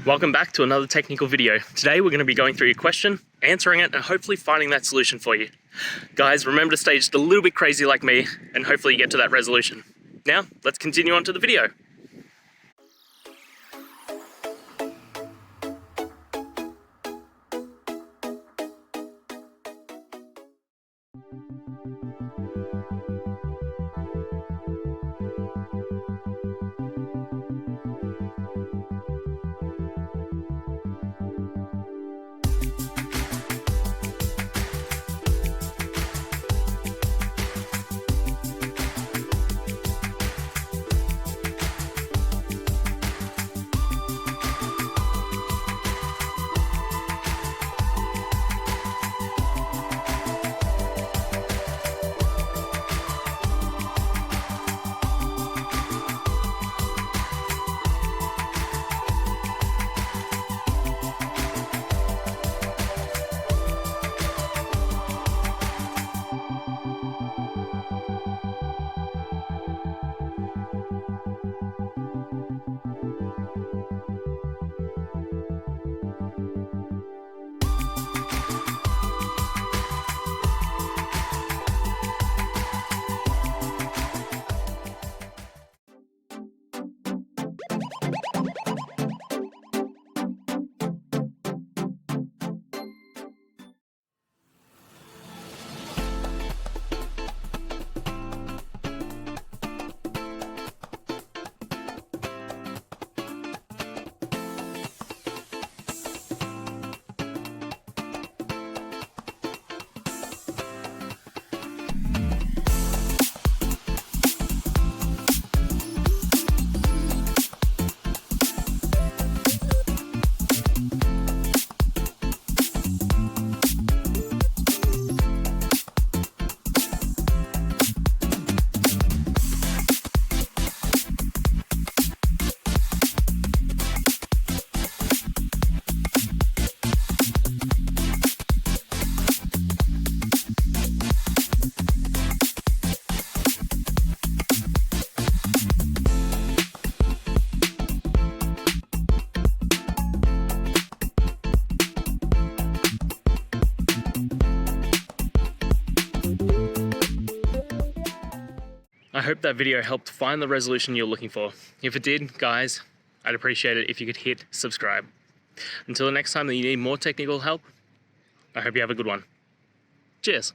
Welcome back to another technical video. Today we're going to be going through your question, answering it, and hopefully finding that solution for you. Guys, remember to stay just a little bit crazy like me, and hopefully you get to that resolution. Now, let's continue on to the video. I hope that video helped find the resolution you're looking for. If it did, guys, I'd appreciate it if you could hit subscribe. Until the next time that you need more technical help, I hope you have a good one. Cheers.